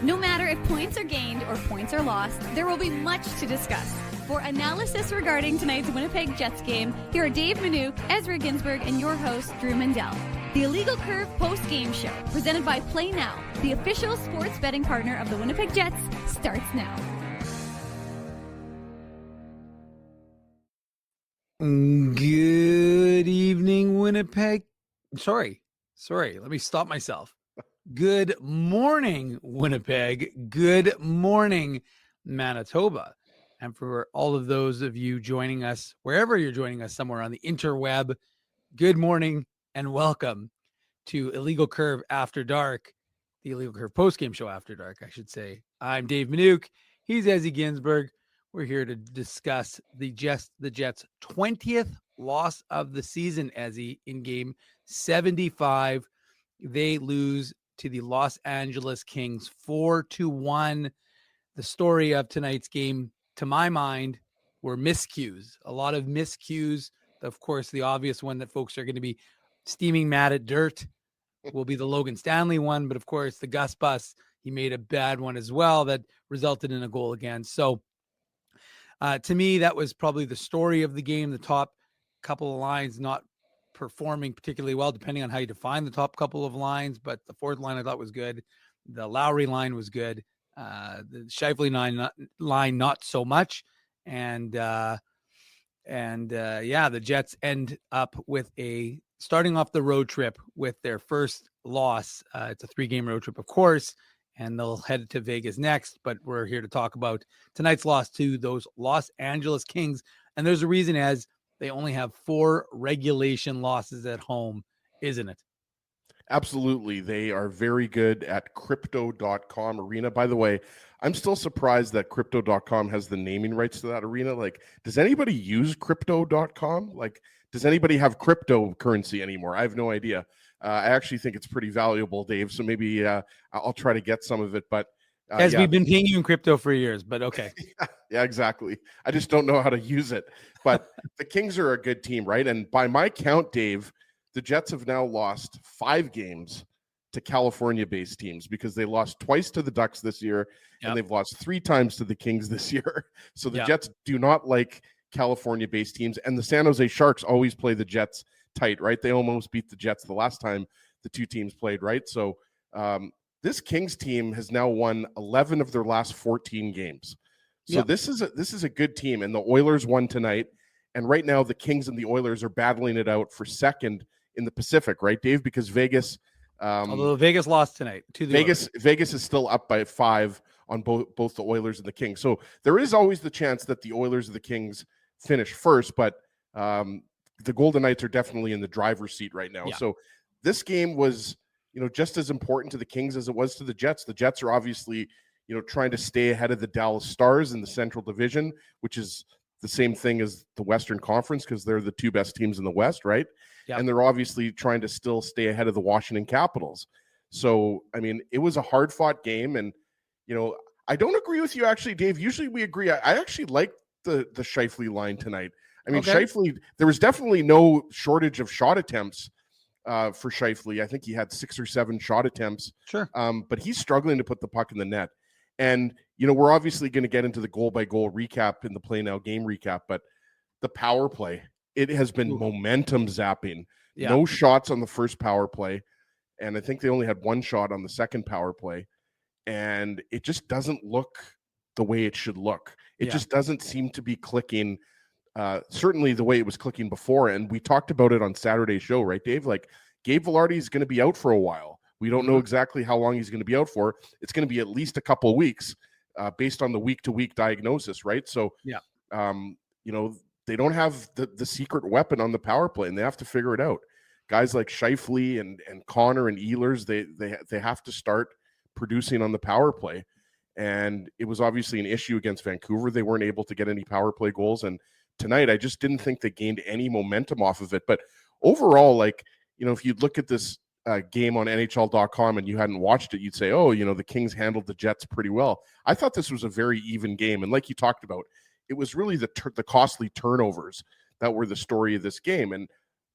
No matter if points are gained or points are lost, there will be much to discuss. For analysis regarding tonight's Winnipeg Jets game, here are Dave Manouk, Ezra Ginsburg, and your host, Drew Mandel. The Illegal Curve post-game show, presented by Play Now, the official sports betting partner of the Winnipeg Jets, starts now. Good evening, Winnipeg. Sorry. Let me stop myself. Good morning, Winnipeg. Good morning, Manitoba. And for all of those of you joining us, wherever you're joining us, somewhere on the interweb, good morning and welcome to Illegal Curve After Dark, the Illegal Curve postgame show After Dark, I should say. I'm Dave Manouk. He's Ezzy Ginsburg. We're here to discuss the Jets' 20th loss of the season, Ezzy, in game 75. They lose to the Los Angeles Kings 4-1. The story of tonight's game, to my mind, were miscues. A lot of miscues. Of course, the obvious one that folks are going to be steaming mad at dirt will be the Logan Stanley one. But of course, the Gus Bus, he made a bad one as well that resulted in a goal against. So to me, that was probably the story of the game. The top couple of lines not performing particularly well, depending on how you define the top couple of lines. But the fourth line I thought was good. The Lowry line was good. The Scheifele line not so much. And the Jets end up with starting off the road trip with their first loss. It's a 3-game road trip, of course, and they'll head to Vegas next. But we're here to talk about tonight's loss to those Los Angeles Kings. And there's a reason, as they only have 4 regulation losses at home, isn't it? Absolutely. They are very good at crypto.com arena. By the way, I'm still surprised that crypto.com has the naming rights to that arena. Like, does anybody use crypto.com? Like, does anybody have cryptocurrency anymore? I have no idea. I actually think it's pretty valuable, Dave. So maybe I'll try to get some of it. But we've been paying you in crypto for years, but okay. Yeah, exactly. I just don't know how to use it. But the Kings are a good team, right? And by my count, Dave, the Jets have now lost 5 games to California-based teams because they lost twice to the Ducks this year, and they've lost 3 times to the Kings this year. So the Jets do not like California-based teams, and the San Jose Sharks always play the Jets tight, right? They almost beat the Jets the last time the two teams played, right? So this Kings team has now won 11 of their last 14 games. So this is a good team, and the Oilers won tonight. And right now, the Kings and the Oilers are battling it out for second in the Pacific, right, Dave? Because Vegas, although Vegas lost tonight to the Vegas is still up by 5 on both the Oilers and the Kings. So there is always the chance that the Oilers and the Kings finish first, but the Golden Knights are definitely in the driver's seat right now. So this game was, just as important to the Kings as it was to the Jets. The Jets are obviously, trying to stay ahead of the Dallas Stars in the Central Division, which is the same thing as the Western Conference because they're the 2 best teams in the West, right? Yep. And they're obviously trying to still stay ahead of the Washington Capitals. So, I mean, it was a hard-fought game, and, I don't agree with you, actually, Dave. Usually we agree. I actually like the Scheifele line tonight. I mean, Scheifele, there was definitely no shortage of shot attempts for Scheifele. I think he had 6 or 7 shot attempts. Sure. But he's struggling to put the puck in the net. And, we're obviously going to get into the goal-by-goal recap in the Play Now game recap, but the power play, it has been momentum zapping. Yeah. No shots on the first power play, and I think they only had 1 shot on the second power play, and it just doesn't look the way it should look. It just doesn't seem to be clicking, certainly the way it was clicking before, and we talked about it on Saturday's show, right, Dave? Like, Gabe Vilardi is going to be out for a while. We don't know exactly how long he's going to be out for. It's going to be at least a couple of weeks based on the week-to-week diagnosis, right? So, they don't have the secret weapon on the power play, and they have to figure it out. Guys like Scheifele and Connor and Ehlers, they have to start producing on the power play. And it was obviously an issue against Vancouver. They weren't able to get any power play goals. And tonight, I just didn't think they gained any momentum off of it. But overall, if you look at this game on NHL.com and you hadn't watched it, you'd say, the Kings handled the Jets pretty well. I thought this was a very even game. And like you talked about, it was really the costly turnovers that were the story of this game. And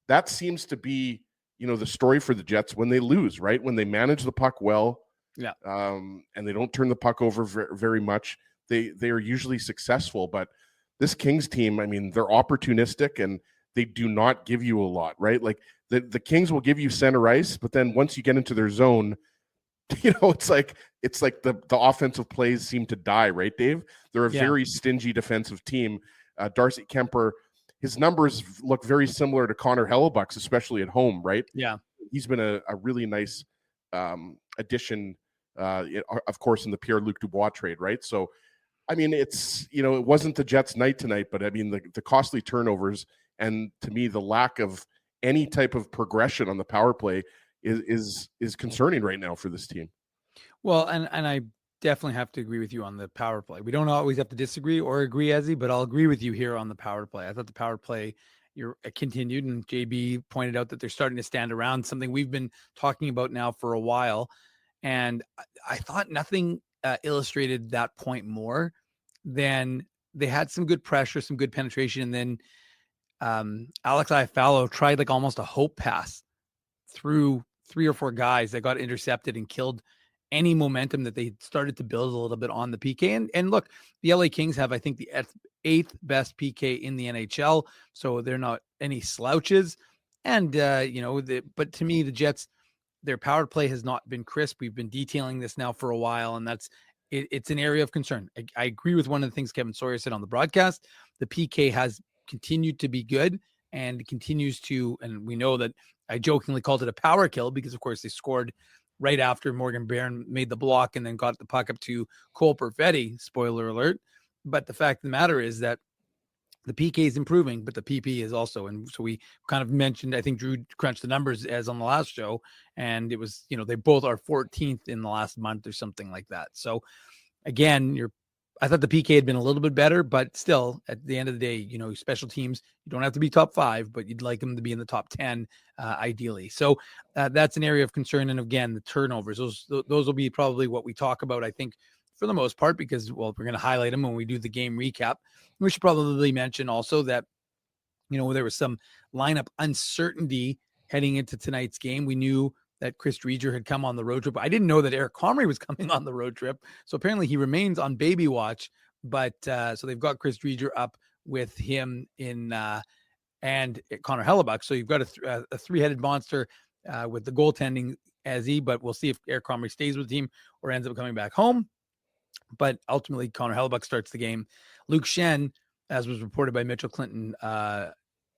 that seems to be, the story for the Jets when they lose, right? When they manage the puck well, Yeah. And they don't turn the puck over very much. They are usually successful, but this Kings team, I mean, they're opportunistic and they do not give you a lot, right? Like the Kings will give you center ice, but then once you get into their zone, it's like the offensive plays seem to die, right, Dave? They're a very stingy defensive team. Darcy Kemper, his numbers look very similar to Connor Hellebuck's, especially at home, right? Yeah. He's been a really nice addition, of course, in the Pierre-Luc Dubois trade, right? So, I mean, it's, it wasn't the Jets' night tonight, but I mean, the costly turnovers and to me, the lack of any type of progression on the power play is concerning right now for this team. Well, and I definitely have to agree with you on the power play. We don't always have to disagree or agree, Ezzy, but I'll agree with you here on the power play. I thought the power play continued, and JB pointed out that they're starting to stand around, something we've been talking about now for a while. And I thought nothing illustrated that point more than they had some good pressure, some good penetration, and then Alex Iafallo tried like almost a hope pass through 3 or 4 guys that got intercepted and killed any momentum that they started to build a little bit on the PK. And look, the LA Kings have, I think, the 8th best PK in the NHL. So they're not any slouches. And, but to me, the Jets, their power play has not been crisp. We've been detailing this now for a while, and it's an area of concern. I agree with one of the things Kevin Sawyer said on the broadcast. The PK has continued to be good and continues to, and we know that I jokingly called it a power kill because, of course, they scored right after Morgan Barron made the block and then got the puck up to Cole Perfetti, spoiler alert. But the fact of the matter is that the PK is improving, but the PP is also. And so we kind of mentioned, I think Drew crunched the numbers as on the last show, and it was, they both are 14th in the last month or something like that. So again, I thought the PK had been a little bit better, but still at the end of the day, special teams, you don't have to be top 5, but you'd like them to be in the top 10, ideally. So that's an area of concern. And again, the turnovers, those will be probably what we talk about, I think, for the most part, because, well, we're going to highlight them when we do the game recap. We should probably mention also that, there was some lineup uncertainty heading into tonight's game. We knew that Chris Drieger had come on the road trip. I didn't know that Eric Comrie was coming on the road trip. So apparently he remains on baby watch, but so they've got Chris Drieger up with him in and Connor Hellebuck. So you've got a 3-headed monster with the goaltending but we'll see if Eric Comrie stays with the team or ends up coming back home. But ultimately, Connor Hellebuck starts the game. Luke Schenn, as was reported by Mitchell Clinton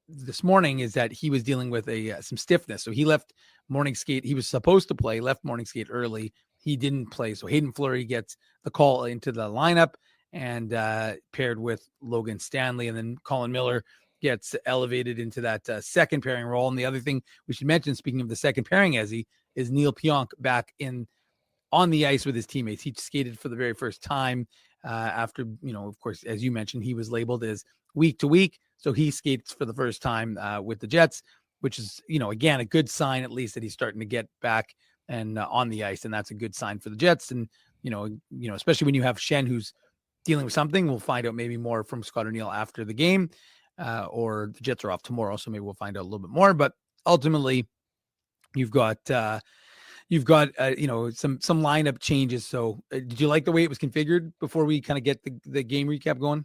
this morning, is that he was dealing with some stiffness. So he left morning skate. He was supposed to play, left morning skate early. He didn't play. So Hayden Fleury gets the call into the lineup and paired with Logan Stanley. And then Colin Miller gets elevated into that second pairing role. And the other thing we should mention, speaking of the second pairing, is Neil Pionk back on the ice with his teammates. He skated for the very first time after, of course, as you mentioned, he was labeled as week to week. So he skates for the first time with the Jets, which is, again, a good sign, at least, that he's starting to get back and on the ice. And that's a good sign for the Jets. And, especially when you have Schenn, who's dealing with something. We'll find out maybe more from Scott O'Neill after the game, or the Jets are off tomorrow. So maybe we'll find out a little bit more. But ultimately, you've got some lineup changes. So did you like the way it was configured before we kind of get the game recap going?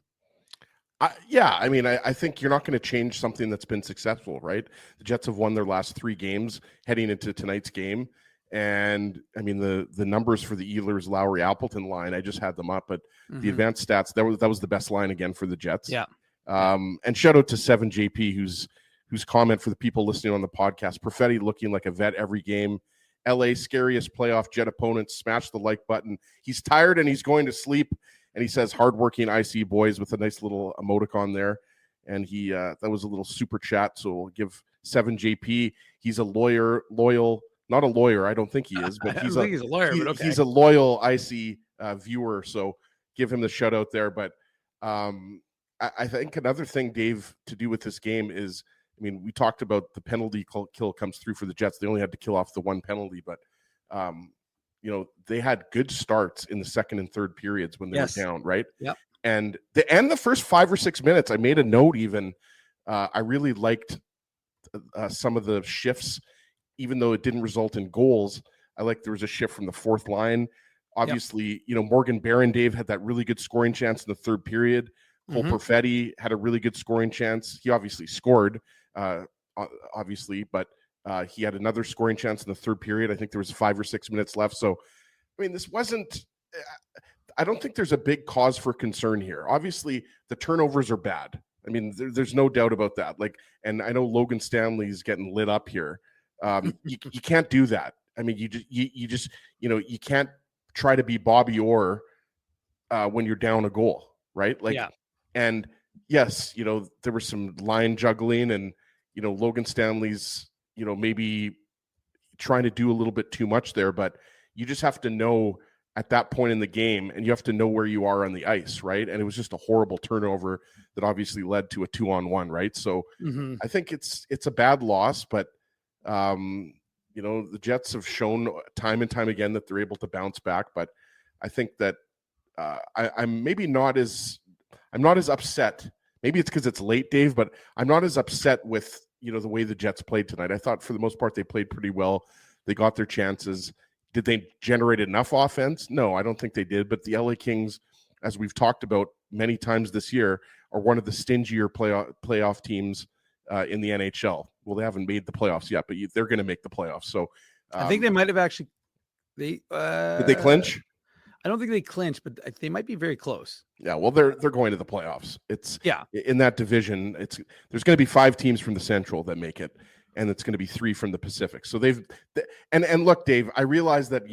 I think you're not going to change something that's been successful, right? The Jets have won their last 3 games heading into tonight's game. And I mean, the numbers for the Ehlers, Lowry, Appleton line, I just had them up, but the advanced stats, that was the best line again for the Jets. Yeah. And shout out to 7JP, whose comment for the people listening on the podcast, Perfetti looking like a vet every game. LA scariest playoff Jet opponents, smash the like button. He's tired and he's going to sleep. And he says, hardworking IC boys, with a nice little emoticon there. And he that was a little super chat. So we'll give 7JP. He's a loyal, not a lawyer. I don't think he is, but he's a lawyer. But okay. He's a loyal IC viewer. So give him the shout out there. But I think another thing, Dave, to do with this game is, I mean, we talked about the penalty kill comes through for the Jets. They only had to kill off the one penalty, but they had good starts in the second and third periods when they were down, right? Yep. And the first 5 or 6 minutes, I made a note even. I really liked some of the shifts, even though it didn't result in goals. I like there was a shift from the fourth line. Obviously, Morgan Barron, Dave, had that really good scoring chance in the third period. Cole Perfetti had a really good scoring chance. He obviously scored, obviously, but he had another scoring chance in the third period. I think there was 5 or 6 minutes left. So, I mean, this wasn't I don't think there's a big cause for concern here. Obviously, the turnovers are bad. I mean, there's no doubt about that. And I know Logan Stanley's getting lit up here. You can't do that. I mean, you can't try to be Bobby Orr when you're down a goal, right? And yes, there was some line juggling, and Logan Stanley's maybe trying to do a little bit too much there, but you just have to know at that point in the game, and you have to know where you are on the ice, right? And it was just a horrible turnover that obviously led to a 2-on-1, right? So I think it's a bad loss, but the Jets have shown time and time again that they're able to bounce back. But I think that I'm not as upset. Maybe it's because it's late, Dave, but I'm not as upset with the way the Jets played tonight. I thought for the most part they played pretty well. They got their chances. Did they generate enough offense? No, I don't think they did. But the LA Kings, as we've talked about many times this year, are one of the stingier playoff teams in the NHL. Well, they haven't made the playoffs yet, but they're going to make the playoffs. So I think they might have actually. Did they clinch? I don't think they clinched, but they might be very close. Yeah, well, they're going to the playoffs. In that division. There's going to be 5 teams from the Central that make it, and it's going to be 3 from the Pacific. So and look, Dave, I realize that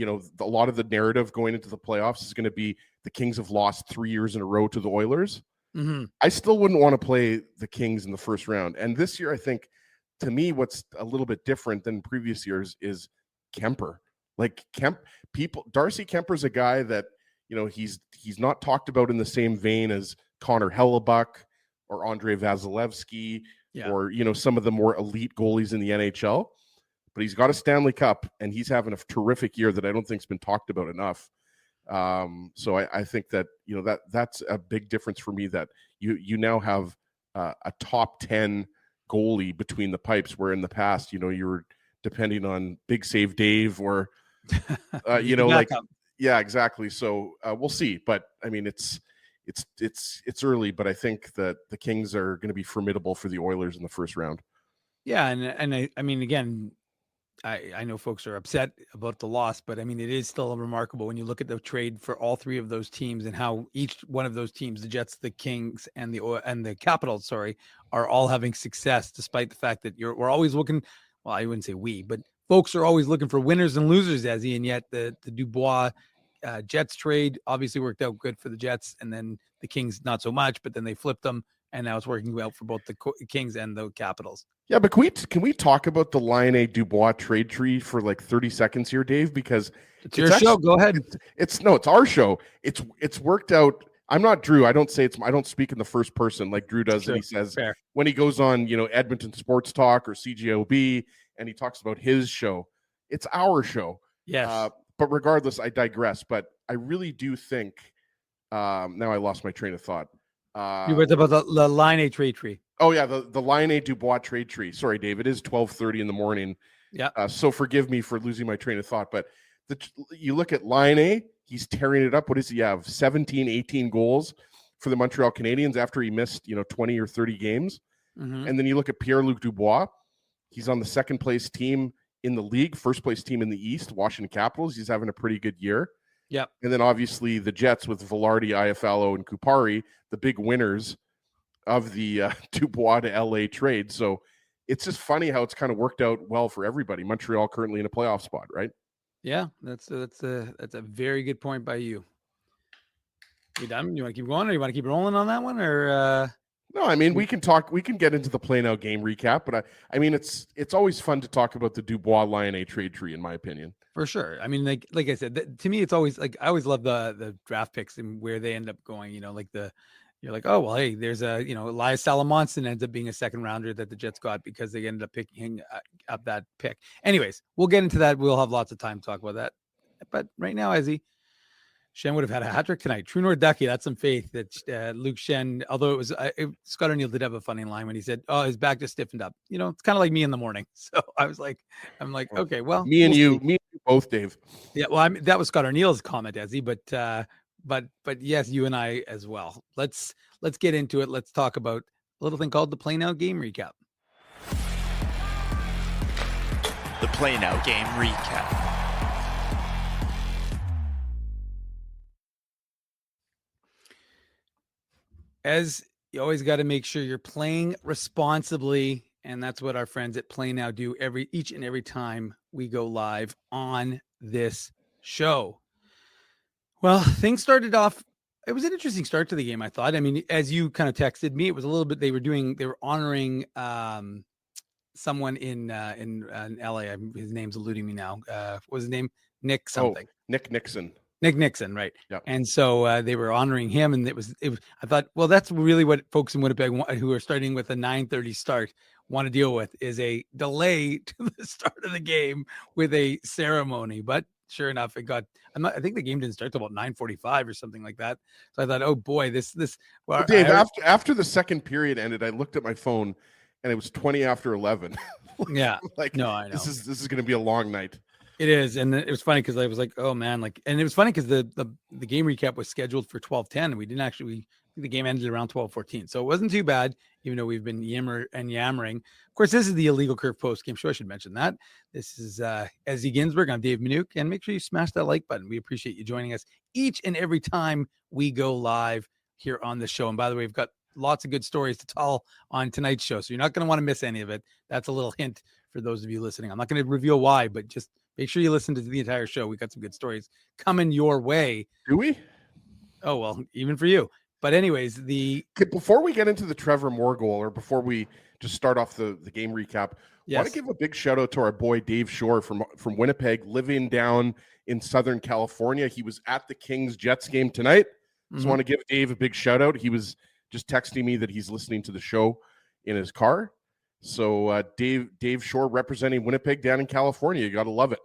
a lot of the narrative going into the playoffs is going to be the Kings have lost 3 years in a row to the Oilers. I still wouldn't want to play the Kings in the first round. And this year, I think, to me, what's a little bit different than previous years is Kemper. Darcy Kemper's a guy that, he's not talked about in the same vein as Connor Hellebuck or Andrei Vasilevsky or, some of the more elite goalies in the NHL. But he's got a Stanley Cup, and he's having a terrific year that I don't think has been talked about enough. So I think that, that's a big difference for me, that you now have a top 10 goalie between the pipes, where in the past, you were depending on Big Save Dave or, yeah, exactly. So we'll see. But I mean, it's early, but I think that the Kings are going to be formidable for the Oilers in the first round. Yeah. And I mean, again, I know folks are upset about the loss, but I mean, it is still remarkable when you look at the trade for all 3 of those teams and how each one of those teams, the Jets, the Kings, and the Capitals, are all having success, despite the fact that we're always looking. Well, I wouldn't say we, but folks are always looking for winners and losers, Ezzy, and yet the Dubois Jets trade obviously worked out good for the Jets, and then the Kings not so much, but then they flipped them, and now it's working well for both the Kings and the Capitals. Yeah, but can we talk about the Laine Dubois trade tree for like 30 seconds here, Dave? Because it's your show. Go ahead. It's our show. It's worked out. I'm not Drew. I don't speak in the first person like Drew does. And he says when he goes on, Edmonton Sports Talk or CJOB, and he talks about his show. It's our show. Yes. But regardless, I digress. But I really do think now I lost my train of thought. You were about the Laine trade tree. Oh yeah, the Laine Dubois trade tree. Sorry, Dave. It is 12:30 in the morning. Yeah. So forgive me for losing my train of thought. But you look at Laine, he's tearing it up. What does he have? 17, 18 goals for the Montreal Canadiens after he missed 20 or 30 games. And then you look at Pierre-Luc Dubois. He's on the second place team in the league, first place team in the East, Washington Capitals. He's having a pretty good year. Yeah. And then obviously the Jets with Velarde, Iafallo, and Kupari, the big winners of the Dubois to LA trade. So it's just funny how it's kind of worked out well for everybody. Montreal currently in a playoff spot, right? Yeah, that's a very good point by you. You done? You want to keep going, or you want to keep rolling on that one, or? No, I mean, we can get into the play now game recap, but I mean, it's always fun to talk about the Dubois Laine trade tree, in my opinion. For sure. I mean, like I said, to me, it's always like, I always love the draft picks and where they end up going, you're like, oh, well, hey, there's Elias Salamonson ends up being a second rounder that the Jets got because they ended up picking up that pick. Anyways, we'll get into that. We'll have lots of time to talk about that. But right now, Ezzy, Schenn would have had a hat trick tonight. True North Ducky, that's some faith that Luke Schenn, although it was Scott O'Neill did have a funny line when he said, oh, his back just stiffened up. It's kind of like me in the morning. So I'm like, okay, well. Me and you both, Dave. Yeah, well, that was Scott O'Neill's comment, Ezzy, but yes, you and I as well. Let's get into it. Let's talk about a little thing called the Play Now game recap. The Play Now game recap. As you always got to make sure you're playing responsibly, and that's what our friends at Play Now do each and every time we go live on this show. Well, things started off. It was an interesting start to the game, I thought. I mean, as you kind of texted me, it was a little bit. They were honoring someone in LA. His name's eluding me now. What was his name? Nick something. Oh, Nick Nixon. Nick Nixon, right? Yep. And so they were honoring him, and it was. I thought, well, that's really what folks in Winnipeg who are starting with a 9:30 start want to deal with, is a delay to the start of the game with a ceremony. But sure enough, I think the game didn't start till about 9:45 or something like that. So I thought, oh boy, this. Well, Dave, after the second period ended, I looked at my phone, and it was 20 after 11. Yeah, no, I know this is going to be a long night. It is, and it was funny because I was like, "Oh man!" And it was funny because the game recap was scheduled for 12:10, and we didn't actually. The game ended around 12:14, so it wasn't too bad, even though we've been yammering. Of course, this is the Illegal Curve post game show. I should mention that. This is Ezzy Ginsburg. I'm Dave Minuk, and make sure you smash that like button. We appreciate you joining us each and every time we go live here on the show. And by the way, we've got lots of good stories to tell on tonight's show, so you're not going to want to miss any of it. That's a little hint for those of you listening. I'm not going to reveal why, but just make sure you listen to the entire show. We got some good stories coming your way. Do we? Oh, well, even for you. But anyways, before we get into the Trevor Moore goal, or before we just start off the game recap, I want to give a big shout out to our boy Dave Shore from Winnipeg, living down in Southern California. He was at the Kings Jets game tonight. Mm-hmm. So I want to give Dave a big shout out. He was just texting me that he's listening to the show in his car. So Dave Shore representing Winnipeg down in California. You got to love it.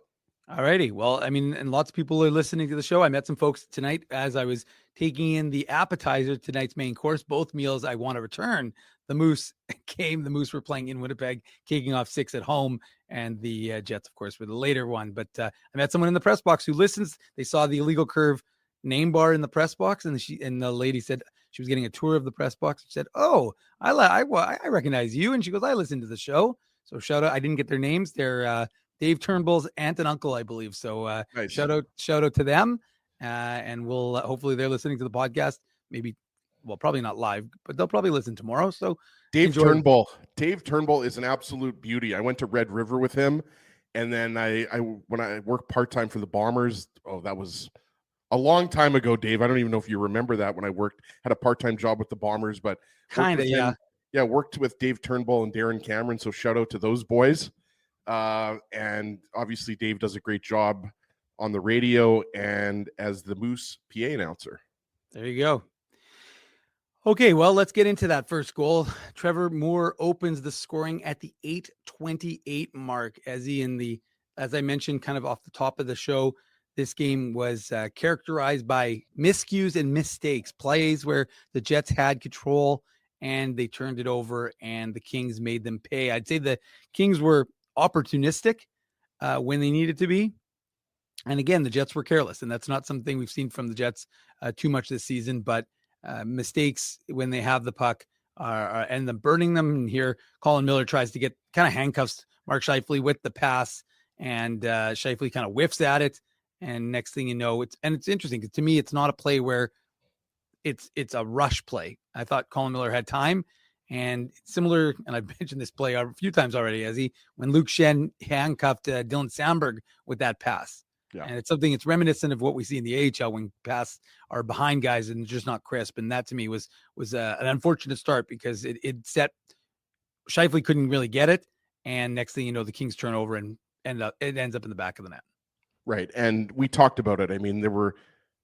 All righty. Well, I mean, and lots of people are listening to the show. I met some folks tonight as I was taking in the appetizer, tonight's main course, both meals I want to return. The Moose came. The Moose were playing in Winnipeg, kicking off 6 at home, and the Jets, of course, were the later one. But I met someone in the press box who listens. They saw the Illegal Curve name bar in the press box, and the lady said she was getting a tour of the press box. She said, "Oh, I recognize you," and she goes, "I listen to the show." So shout out. I didn't get their names. They're Dave Turnbull's aunt and uncle, I believe. So nice. shout out to them. And we'll hopefully they're listening to the podcast. Maybe, well, probably not live, but they'll probably listen tomorrow. So Dave Turnbull is an absolute beauty. I went to Red River with him, and then when I worked part-time for the Bombers, that was a long time ago, Dave. I don't even know if you remember that, when I had a part-time job with the Bombers, but kind of, yeah. Yeah, worked with Dave Turnbull and Darren Cameron. So shout out to those boys. And obviously Dave does a great job on the radio and as the Moose PA announcer. There you go. Okay, well, let's get into that first goal. Trevor Moore opens the scoring at the 8:28 mark. As I mentioned, kind of off the top of the show, this game was characterized by miscues and mistakes, plays where the Jets had control and they turned it over and the Kings made them pay. I'd say the Kings were opportunistic when they needed to be. And again, the Jets were careless, and that's not something we've seen from the Jets too much this season, but mistakes when they have the puck and them burning them. And here Colin Miller tries to get kind of handcuffs Mark Scheifele with the pass, and Scheifele kind of whiffs at it. And next thing you know, it's interesting because to me, it's not a play where it's a rush play. I thought Colin Miller had time. And similar, and I've mentioned this play a few times already, when Luke Shen handcuffed Dylan Sandberg with that pass. Yeah. And it's something it's reminiscent of what we see in the AHL when pass are behind guys and just not crisp. And that to me was an unfortunate start because it set Scheifele couldn't really get it. And next thing you know, the Kings turn over and it ends up in the back of the net. Right. And we talked about it. I mean, there were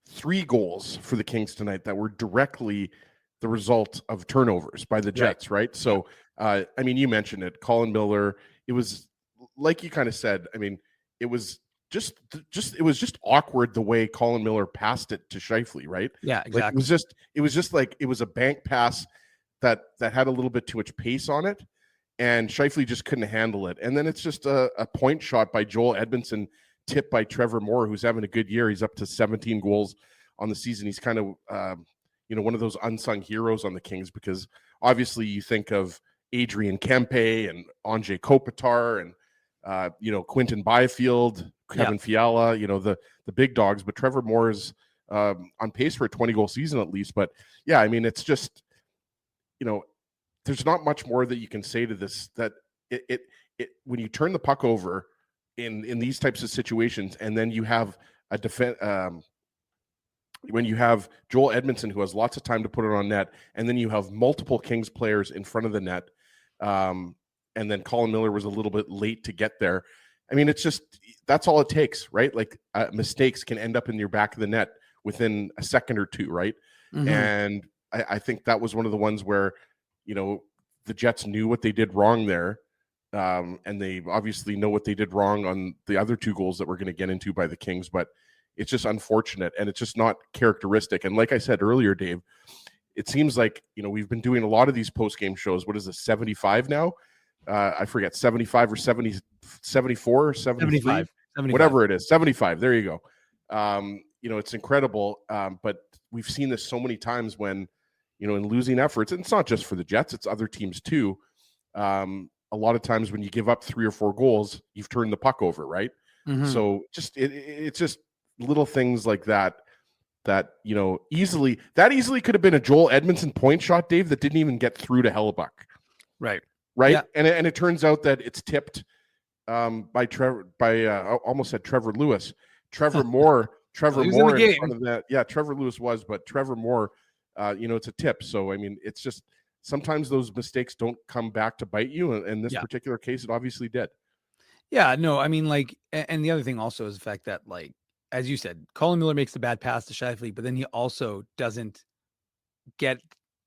3 goals for the Kings tonight that were directly the result of turnovers by the Jets, right? So, I mean, you mentioned it, Colin Miller. It was like you kind of said. I mean, it was just awkward the way Colin Miller passed it to Scheifele, right? Yeah, exactly. Like it was just like it was a bank pass that had a little bit too much pace on it, and Scheifele just couldn't handle it. And then it's just a point shot by Joel Edmondson tip by Trevor Moore, who's having a good year. He's up to 17 goals on the season. He's kind of, one of those unsung heroes on the Kings, because obviously you think of Adrian Kempe and Anze Kopitar and, Quinton Byfield, Kevin Fiala, the big dogs. But Trevor Moore is on pace for a 20-goal season at least. But, yeah, I mean, it's just, there's not much more that you can say to this, that it when you turn the puck over in these types of situations, and then you have a when you have Joel Edmondson, who has lots of time to put it on net, and then you have multiple Kings players in front of the net, and then Colin Miller was a little bit late to get there. I mean, it's just, that's all it takes, right? Like mistakes can end up in your back of the net within a second or two, right? Mm-hmm. And I think that was one of the ones where, the Jets knew what they did wrong there. And they obviously know what they did wrong on the other two goals that we're going to get into by the Kings, but it's just unfortunate, and it's just not characteristic. And like I said earlier, Dave, it seems like, we've been doing a lot of these post-game shows. What is this, 75 now? I forget, 75 or 70, 74 or 73? 75. Whatever it is, 75. There you go. It's incredible. But we've seen this so many times when, in losing efforts, and it's not just for the Jets, it's other teams too. A lot of times when you give up 3 or 4 goals, you've turned the puck over, right? Mm-hmm. So it's just little things like that easily could have been a Joel Edmondson point shot, Dave, that didn't even get through to Hellebuck. Right. Yeah. And it turns out that it's tipped by I almost said Trevor Lewis. Trevor Moore. Trevor Moore in front of that. Yeah, Trevor Lewis was, but Trevor Moore, it's a tip. So, I mean, it's just sometimes those mistakes don't come back to bite you. And in this particular case, it obviously did. Yeah, no, I mean, like, and the other thing also is the fact that, like, as you said, Colin Miller makes the bad pass to Shifley, but then he also doesn't get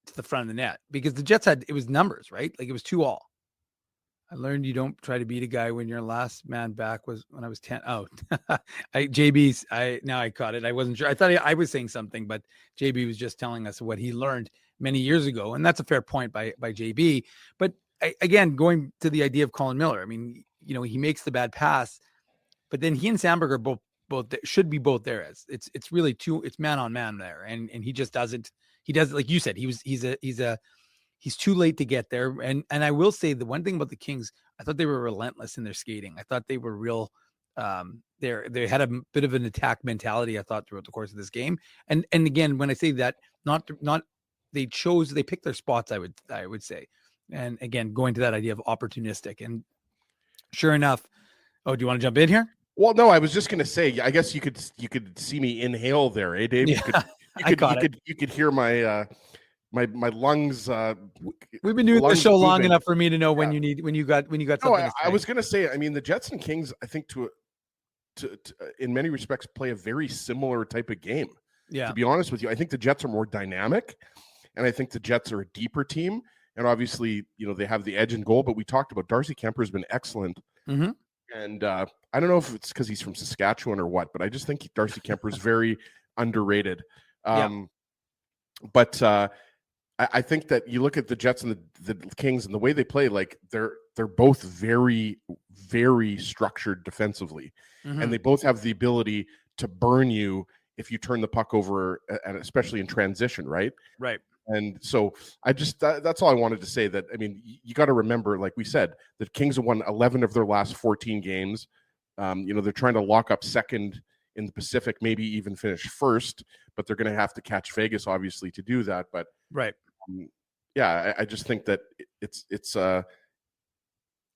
to the front of the net, because the Jets it was numbers, right? Like, it was 2-2. I learned you don't try to beat a guy when your last man back was when I was 10. Oh, now I caught it. I wasn't sure. I thought I was saying something, but JB was just telling us what he learned many years ago. And that's a fair point by JB. But again, going to the idea of Colin Miller, I mean, he makes the bad pass, but then he and Sandberg are both should be both there. As it's really it's man on man there. And he just doesn't, like you said, he's too late to get there. And I will say the one thing about the Kings, I thought they were relentless in their skating. I thought they were real. They had a bit of an attack mentality, I thought, throughout the course of this game. And again, when I say that, they picked their spots, I would say. And again, going to that idea of opportunistic. And sure enough, do you want to jump in here? Well, no, I was just going to say, I guess you could see me inhale there, eh, Dave? Yeah, you could hear my my lungs. We've been doing this show long enough for me to know when you got something. No, I was going to say, I mean, the Jets and Kings, I think to in many respects play a very similar type of game. Yeah. To be honest with you, I think the Jets are more dynamic, and I think the Jets are a deeper team. And obviously, they have the edge in goal. But we talked about Darcy Kemper has been excellent. Mm-hmm. And I don't know if it's because he's from Saskatchewan or what, but I just think Darcy Kemper is very underrated. But I think that you look at the Jets and the Kings and the way they play, like they're both very, very structured defensively. Mm-hmm. And they both have the ability to burn you if you turn the puck over, and especially in transition, right? Right. And so I just that's all I wanted to say. That, I mean, you got to remember, like we said, the Kings have won 11 of their last 14 games. They're trying to lock up second in the Pacific, maybe even finish first, but they're going to have to catch Vegas, obviously, to do that. But right. I just think that it's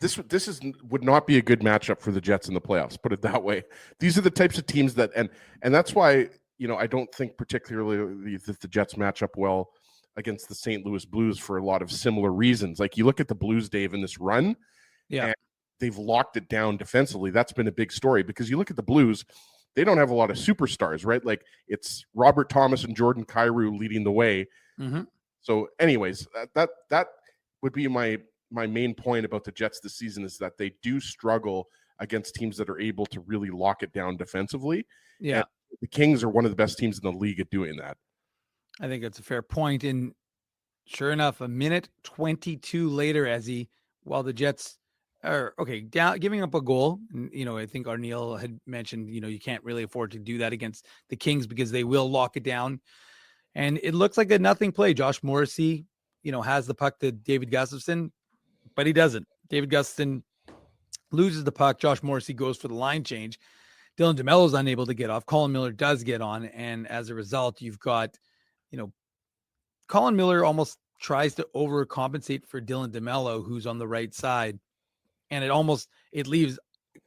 this would not be a good matchup for the Jets in the playoffs. Put it that way. These are the types of teams that, and that's why, I don't think particularly that the Jets match up well against the St. Louis Blues for a lot of similar reasons. Like, you look at the Blues, Dave, in this run, and they've locked it down defensively. That's been a big story, because you look at the Blues, they don't have a lot of superstars, right? Like, it's Robert Thomas and Jordan Kyrou leading the way. Mm-hmm. So anyways, that would be my main point about the Jets this season, is that they do struggle against teams that are able to really lock it down defensively. Yeah. And the Kings are one of the best teams in the league at doing that. I think that's a fair point. And sure enough, a minute 22 later, while the Jets giving up a goal. And, I think Arneal had mentioned, you can't really afford to do that against the Kings because they will lock it down. And it looks like a nothing play. Josh Morrissey, has the puck to David Gustafson, but he doesn't. David Gustafson loses the puck. Josh Morrissey goes for the line change. Dylan DeMello is unable to get off. Colin Miller does get on. And as a result, you've got, Colin Miller almost tries to overcompensate for Dylan DeMello, who's on the right side. And it leaves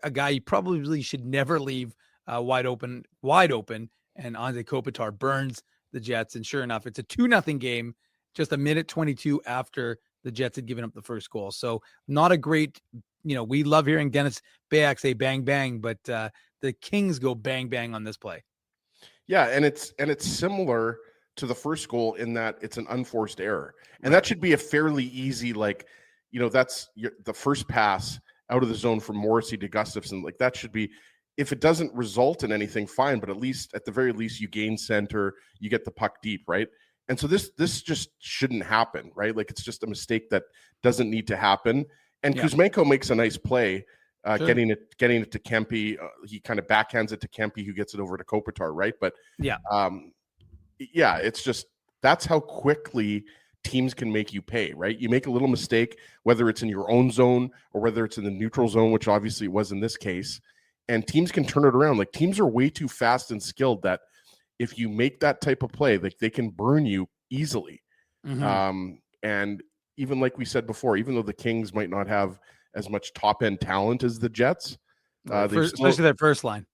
a guy you probably really should never leave wide open. And Anze Kopitar burns the Jets. And sure enough, it's a 2-0 game, just a minute 22 after the Jets had given up the first goal. So not a great, we love hearing Dennis Bayak say bang, bang, but the Kings go bang, bang on this play. Yeah. And it's similar to the first goal in that it's an unforced error. And that should be a fairly easy, that's the first pass out of the zone from Morrissey to Gustafson. Like that should be, if it doesn't result in anything, fine, but at the very least, you gain center, you get the puck deep, right? And so this just shouldn't happen, right? Like it's just a mistake that doesn't need to happen. And Kuzmenko makes a nice play, sure, getting it to Kempe. He kind of backhands it to Kempe, who gets it over to Kopitar, right? But it's just that's how quickly teams can make you pay, right? You make a little mistake, whether it's in your own zone or whether it's in the neutral zone, which obviously it was in this case, and teams can turn it around. Like teams are way too fast and skilled that if you make that type of play, like they can burn you easily. Mm-hmm. And even like we said before, even though the Kings might not have as much top end talent as the Jets, especially their first line.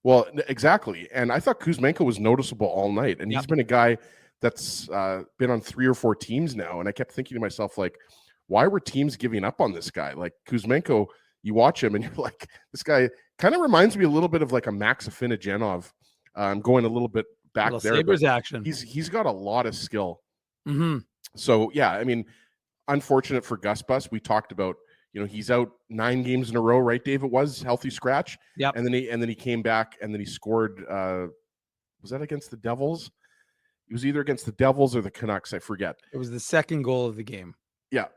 Well, exactly. And I thought Kuzmenko was noticeable all night. And he's been a guy that's been on 3 or 4 teams now. And I kept thinking to myself, like, why were teams giving up on this guy? Like Kuzmenko, you watch him and you're like, this guy kind of reminds me a little bit of like a Max Afinogenov. Going a little bit back there. Sabres action. He's got a lot of skill. Mm-hmm. So, yeah, I mean, unfortunate for Gus Bus. We talked about, he's out 9 games in a row, right, Dave? It was healthy scratch. Yeah. And then he came back and then he scored. Was that against the Devils? It was either against the Devils or the Canucks. I forget. It was the second goal of the game. Yeah.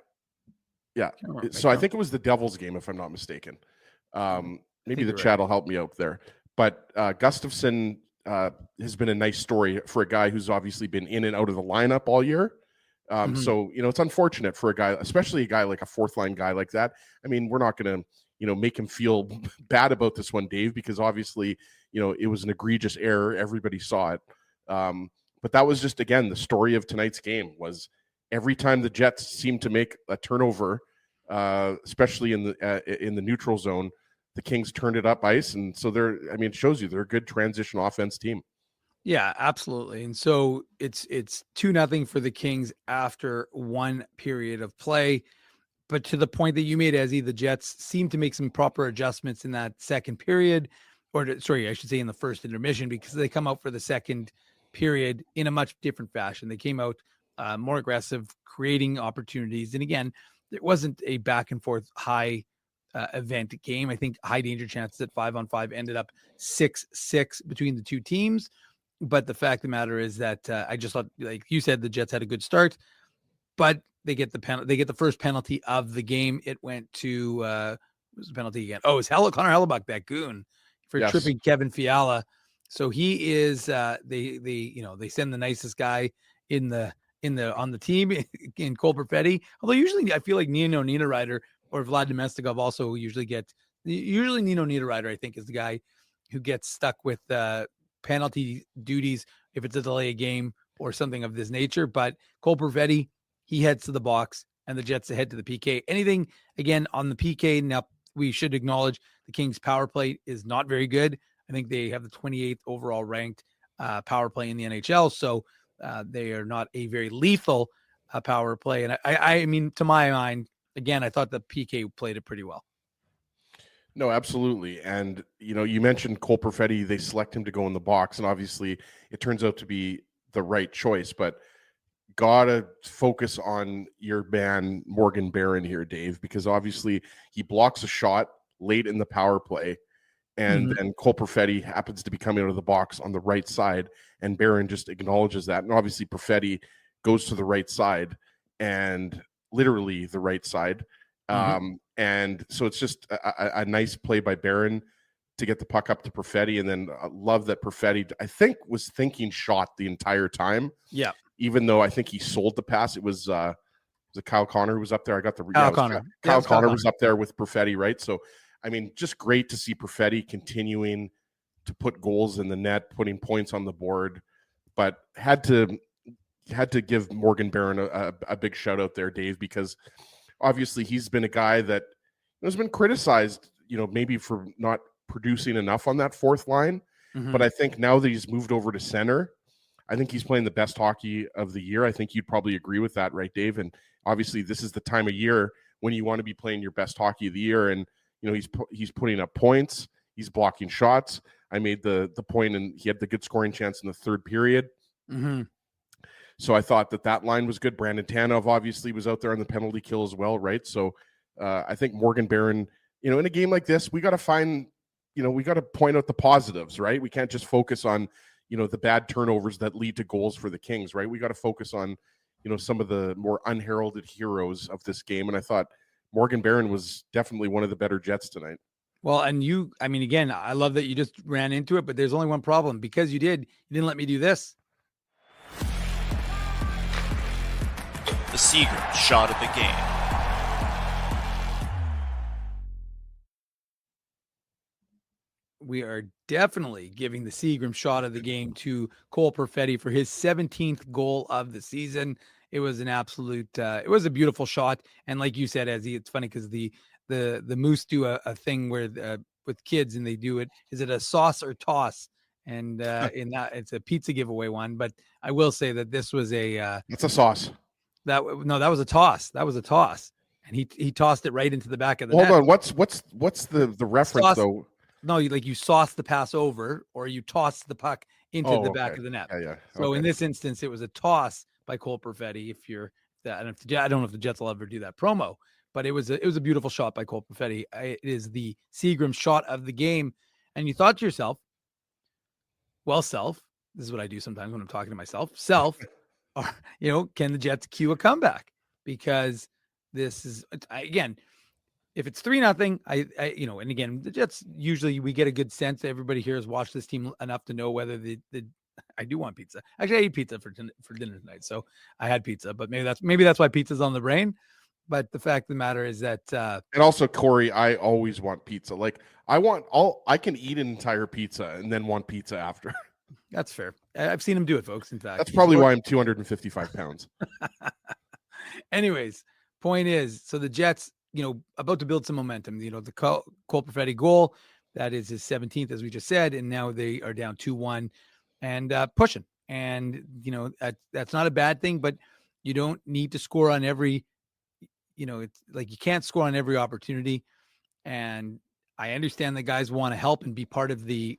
Yeah. So I think it was the Devils game, if I'm not mistaken. Maybe the chat will help me out there. But Gustafson has been a nice story for a guy who's obviously been in and out of the lineup all year. So, it's unfortunate for a guy, especially a guy like a fourth line guy like that. I mean, we're not going to, make him feel bad about this one, Dave, because obviously, it was an egregious error. Everybody saw it. But that was just, again, the story of tonight's game was every time the Jets seemed to make a turnover, especially in the neutral zone, the Kings turned it up ice. And so it shows you they're a good transition offense team. Yeah, absolutely. And so it's 2-0 for the Kings after one period of play. But to the point that you made, Ezzy, the Jets seem to make some proper adjustments in that second period, I should say in the first intermission, because they come out for the second period in a much different fashion. They came out more aggressive, creating opportunities. And again, it wasn't a back and forth high event game. I think high danger chances at 5-on-5 ended up 6-6 between the two teams. But the fact of the matter is that I just thought, like you said, the Jets had a good start, but they get the first penalty of the game. It went to what was the penalty again? Oh, it's Connor Hellebuck, that goon, for tripping Kevin Fiala. So he is they send the nicest guy on the team in Cole Perfetti. Although usually I feel like Nino Niederreiter or Vlad Domestikov also usually Nino Niederreiter, I think, is the guy who gets stuck with penalty duties if it's a delay of game or something of this nature. But Cole Perfetti, he heads to the box and the Jets head to the PK. Anything again on the PK. Now we should acknowledge the Kings power play is not very good. I think they have the 28th overall ranked power play in the NHL. So they are not a very lethal power play. And I mean, to my mind, again, I thought the PK played it pretty well. No, absolutely. And, you mentioned Cole Perfetti, they select him to go in the box. And obviously it turns out to be the right choice, but gotta focus on your man, Morgan Barron here, Dave, because obviously he blocks a shot late in the power play. And then Cole Perfetti happens to be coming out of the box on the right side. And Barron just acknowledges that. And obviously Perfetti goes to the right side and literally the right side And so it's just a nice play by Barron to get the puck up to Perfetti. And then I love that Perfetti, I think, was thinking shot the entire time. Yeah. Even though I think he sold the pass. It was Kyle Connor who was up there. I got the Kyle Connor. Kyle Connor was up there with Perfetti, right? So, I mean, just great to see Perfetti continuing to put goals in the net, putting points on the board, but had to give Morgan Barron a big shout out there, Dave, because obviously he's been a guy that has been criticized, maybe for not producing enough on that fourth line. But I think now that he's moved over to center, I think he's playing the best hockey of the year. I think you'd probably agree with that, right, Dave? And obviously this is the time of year when you want to be playing your best hockey of the year. And, he's putting up points. He's blocking shots. I made the point, and he had the good scoring chance in the third period. So I thought that line was good. Brandon Tanev obviously was out there on the penalty kill as well, right? So I think Morgan Barron, in a game like this, we got to find, we got to point out the positives, right? We can't just focus on, the bad turnovers that lead to goals for the Kings, right? We got to focus on, some of the more unheralded heroes of this game. And I thought Morgan Barron was definitely one of the better Jets tonight. Well, and again, I love that you just ran into it, but there's only one problem. Because you didn't let me do this. The Seagram shot of the game. We are definitely giving the Seagram shot of the game to Cole Perfetti for his 17th goal of the season. It was an absolute, it was a beautiful shot. And like you said, Ezzy, it's funny because the Moose do a thing where with kids, and they do it. Is it a sauce or toss? And in that, it's a pizza giveaway one. But I will say that this was it's a sauce. That was a toss. That was a toss, and he tossed it right into the back of the net. Hold on, what's the reference sauce, though? No, you sauce the pass over, or you toss the puck into the back of the net. Yeah. So in this instance, it was a toss by Cole Perfetti. If you're that, I don't know if the Jets will ever do that promo, but it was a beautiful shot by Cole Perfetti. It is the Seagram shot of the game, and you thought to yourself, well, self, this is what I do sometimes when I'm talking to myself. Self. Can the Jets cue a comeback? Because this is, again, if it's 3-0, and again, the Jets, usually we get a good sense. Everybody here has watched this team enough to know whether I do want pizza. Actually, I ate pizza for dinner tonight, so I had pizza. But maybe that's why pizza's on the brain. But the fact of the matter is that, and also, Corey, I always want pizza. Like I can eat an entire pizza and then want pizza after. That's fair. I've seen him do it, folks. In fact, that's probably why I'm 255 pounds. Anyways, point is, so the Jets, about to build some momentum. The Cole Perfetti goal, that is his 17th, as we just said, and now they are down 2-1 and pushing. And that's not a bad thing, but you don't need to score on every. It's like you can't score on every opportunity. And I understand the guys want to help and be part of the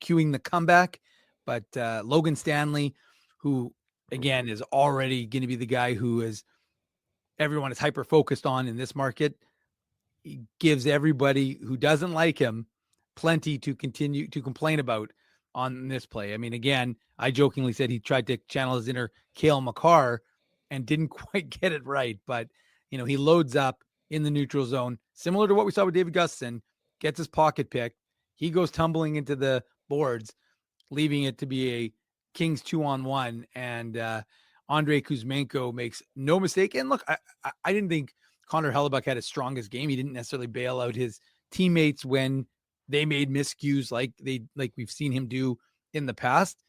queuing the comeback, but Logan Stanley, who again is already going to be the guy who everyone is hyper focused on in this market, he gives everybody who doesn't like him plenty to continue to complain about on this play. I mean, again, I jokingly said he tried to channel his inner Cale Makar and didn't quite get it right, but he loads up in the neutral zone, similar to what we saw with David Gustafson, gets his pocket picked. He goes tumbling into the boards, leaving it to be a Kings 2-on-1. And Andrei Kuzmenko makes no mistake. And look, I didn't think Connor Hellebuck had his strongest game. He didn't necessarily bail out his teammates when they made miscues like we've seen him do in the past.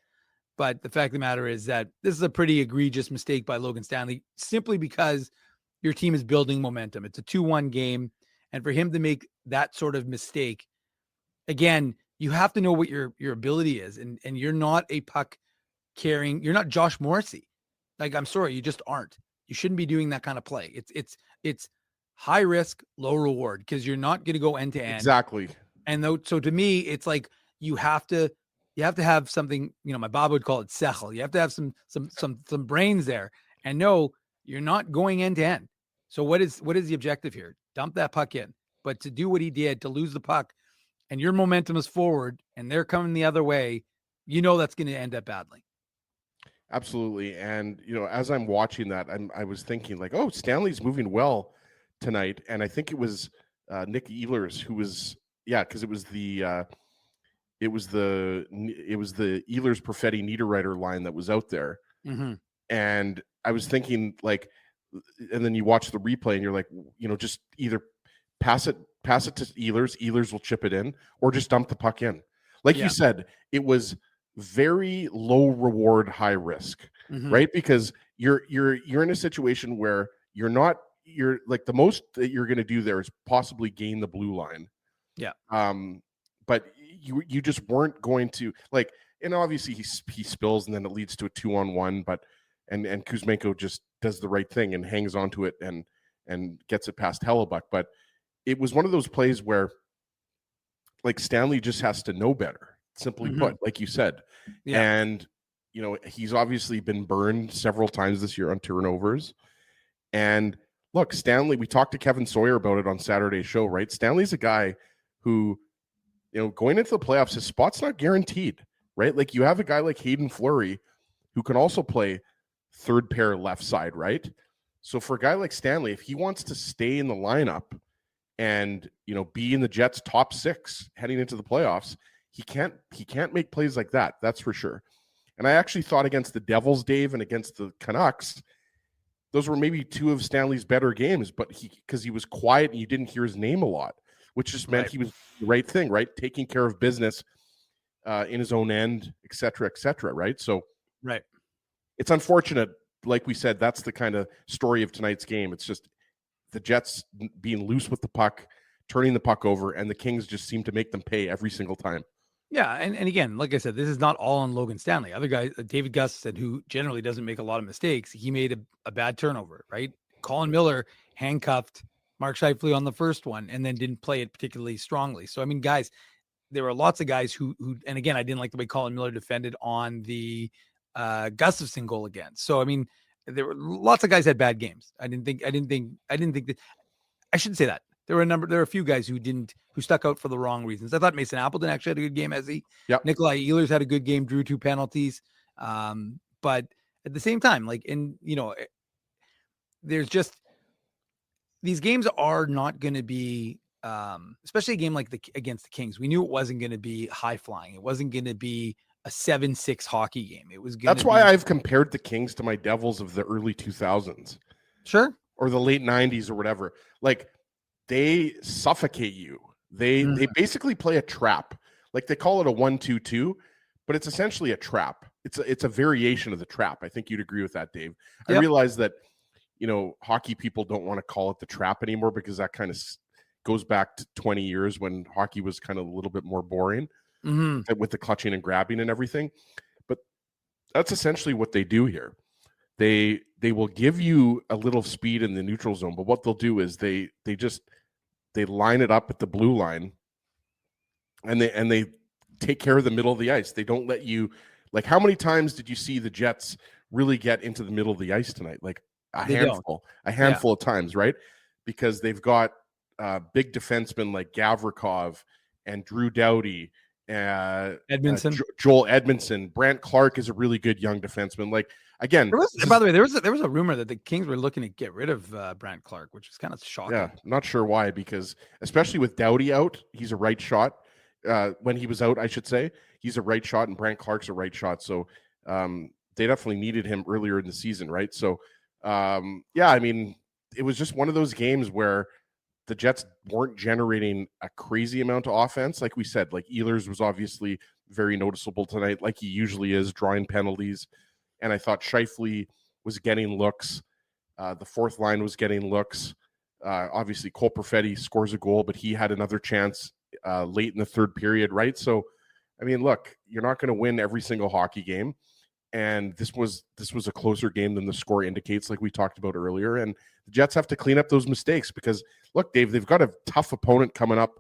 But the fact of the matter is that this is a pretty egregious mistake by Logan Stanley, simply because your team is building momentum. It's a 2-1 game. And for him to make that sort of mistake, again, you have to know what your ability is. And you're not a puck carrying, you're not Josh Morrissey. Like, I'm sorry, you just aren't. You shouldn't be doing that kind of play. It's high risk, low reward, because you're not going to go end to end. Exactly. And so to me, it's like you have to have something, my Bob would call it sechel. You have to have some brains there. And no, you're not going end to end. So what is the objective here? Dump that puck in. But to do what he did, to lose the puck, and your momentum is forward, and they're coming the other way, that's going to end up badly. Absolutely. And, as I'm watching that, I was thinking like, oh, Stanley's moving well tonight, and I think it was Nick Ehlers who was because it was the Ehlers Perfetti Niederreiter line that was out there. Mm-hmm. And I was thinking, like, and then you watch the replay and you're like, just either pass it to Ehlers will chip it in, or just dump the puck in. Like you said, it was very low reward, high risk, right? Because you're in a situation where you're like, the most that you're going to do there is possibly gain the blue line. Yeah. But you just weren't going to, like, and obviously he spills and then it leads to a 2-on-1, but and Kuzmenko just does the right thing and hangs onto it and gets it past Hellebuck. But it was one of those plays where, like, Stanley just has to know better, simply put, like you said. Yeah. And he's obviously been burned several times this year on turnovers. And look, Stanley, we talked to Kevin Sawyer about it on Saturday's show, right? Stanley's a guy who, going into the playoffs, his spot's not guaranteed, right? Like, you have a guy like Hayden Fleury who can also play third pair left side, right? So for a guy like Stanley, if he wants to stay in the lineup and, be in the Jets' top 6 heading into the playoffs, he can't make plays like that. That's for sure. And I actually thought against the Devils, Dave, and against the Canucks, those were maybe 2 of Stanley's better games, but because he was quiet and you didn't hear his name a lot, which just meant he was the right thing, right? Taking care of business in his own end, et cetera, right? So it's unfortunate. Like we said, that's the kind of story of tonight's game. It's just the Jets being loose with the puck, turning the puck over, and the Kings just seem to make them pay every single time. Yeah, and again, like I said, this is not all on Logan Stanley. Other guys, David Gustafson, who generally doesn't make a lot of mistakes, he made a bad turnover, right? Colin Miller handcuffed Mark Scheifele on the first one and then didn't play it particularly strongly. So, I mean, guys, there were lots of guys who and again, I didn't like the way Colin Miller defended on the Gustafson goal again. So, I mean, there were lots of guys had bad games. I didn't think that, I shouldn't say that. There were a few guys who stuck out for the wrong reasons. I thought Mason Appleton actually had a good game, as he. Yep. Nikolai Ehlers had a good game, drew 2 penalties. But at the same time, there's just, these games are not going to be, especially a game like against the Kings. We knew it wasn't going to be high flying. It wasn't going to be a 7-6 hockey game. It was. That's why I've compared the Kings to my Devils of the early 2000s. Sure. Or the late 90s or whatever. Like, they suffocate you. They basically play a trap. Like, they call it a 1-2-2, but it's essentially a trap. It's a variation of the trap. I think you'd agree with that, Dave. Yep. I realize that, hockey people don't want to call it the trap anymore because that kind of goes back to 20 years when hockey was kind of a little bit more boring with the clutching and grabbing and everything. But that's essentially what they do here. They will give you a little speed in the neutral zone, but what they'll do is they line it up at the blue line, and they take care of the middle of the ice. They don't let you, like, how many times did you see the Jets really get into the middle of the ice tonight? Like a handful of times, right? Because they've got big defensemen like Gavrikov and Drew Doughty, Edmondson, Joel Edmondson. Brant Clark is a really good young defenseman. Like, again, by the way, there was a rumor that the Kings were looking to get rid of Brant Clark, which is kind of shocking. Yeah, I'm not sure why, because especially with Doughty out, he's a right shot. When he was out, I should say, he's a right shot, and Brant Clark's a right shot. So they definitely needed him earlier in the season, right? So I mean, it was just one of those games where the Jets weren't generating a crazy amount of offense. Like we said, like, Ehlers was obviously very noticeable tonight, like he usually is, drawing penalties. And I thought Scheifele was getting looks. The fourth line was getting looks. Obviously, Cole Perfetti scores a goal, but he had another chance late in the third period, right? So, I mean, look, you're not going to win every single hockey game. And this was a closer game than the score indicates, like we talked about earlier. And the Jets have to clean up those mistakes because, look, Dave, they've got a tough opponent coming up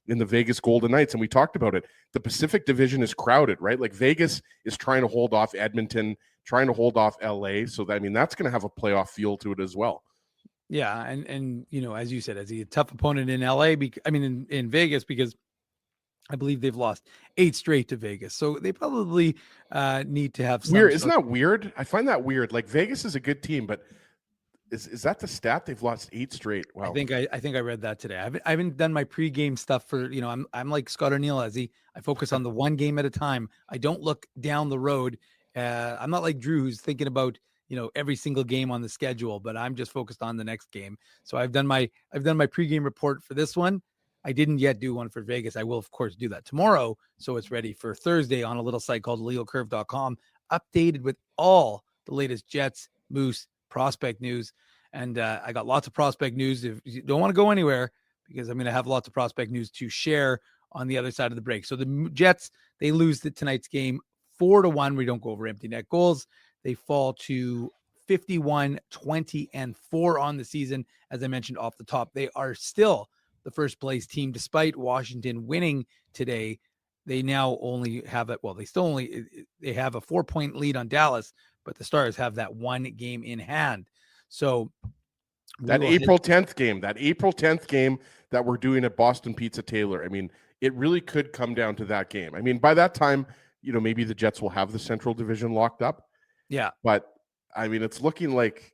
in the Vegas Golden Knights, and we talked about it. The Pacific Division is crowded, right? Like, Vegas is trying to hold off Edmonton, trying to hold off LA. So, I mean, that's going to have a playoff feel to it as well. Yeah, and as you said, as a tough opponent in LA, in Vegas, because I believe they've lost 8 straight to Vegas. So they probably need to have some. Weird. Isn't that weird? I find that weird. Like, Vegas is a good team, but Is that the stat? They've lost 8 straight. Wow. I think I read that today. I haven't done my pregame stuff for, I'm like Scott O'Neill, as I focus on the one game at a time. I don't look down the road. I'm not like Drew, who's thinking about, every single game on the schedule, but I'm just focused on the next game. So I've done my pregame report for this one. I didn't yet do one for Vegas. I will, of course, do that tomorrow. So it's ready for Thursday on a little site called legalcurve.com, updated with all the latest Jets, Moose, prospect news. And I got lots of prospect news. If you don't want to go anywhere, because I'm going to have lots of prospect news to share on the other side of the break. So the Jets, they lose tonight's game 4-1. We don't go over empty net goals. They fall to 51, 20, and 4 on the season. As I mentioned off the top, they are still the first place team, despite Washington winning today. They now only have it. Well, they have a 4-point lead on Dallas, but the Stars have that one game in hand. So that April 10th game that we're doing at Boston Pizza Taylor, I mean, it really could come down to that game. I mean, by that time, maybe the Jets will have the Central Division locked up. Yeah. But, I mean, it's looking like,